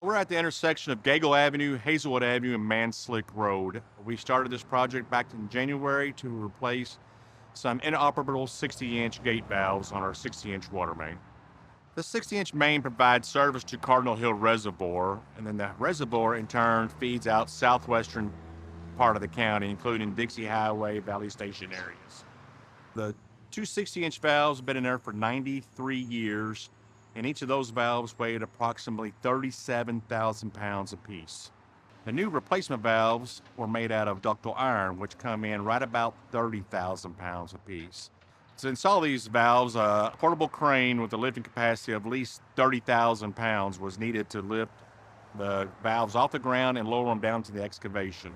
We're at the intersection of Gagel Avenue, Hazelwood Avenue, and Manslick Road. We started this project back in January to replace some inoperable 60-inch gate valves on our 60-inch water main. The 60-inch main provides service to Cardinal Hill Reservoir, and then the reservoir in turn feeds out southwestern part of the county, including Dixie Highway, Valley Station areas. The two 60-inch valves have been in there for 93 years, and each of those valves weighed approximately 37,000 pounds apiece. The new replacement valves were made out of ductile iron, which come in right about 30,000 pounds apiece. To install these valves, a portable crane with a lifting capacity of at least 30,000 pounds was needed to lift the valves off the ground and lower them down to the excavation.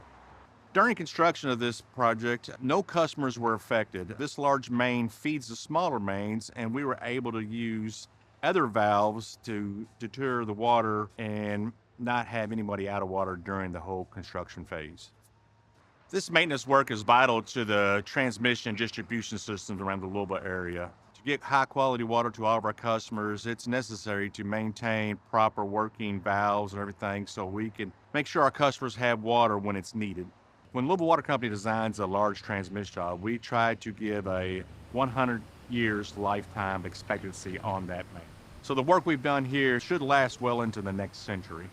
During construction of this project, no customers were affected. This large main feeds the smaller mains, and we were able to use other valves to deter the water and not have anybody out of water during the whole construction phase. This maintenance work is vital to the transmission and distribution systems around the Louisville area. To get high quality water to all of our customers, it's necessary to maintain proper working valves and everything so we can make sure our customers have water when it's needed. When Louisville Water Company designs a large transmission job, we try to give a 100 years lifetime expectancy on that main. So the work we've done here should last well into the next century.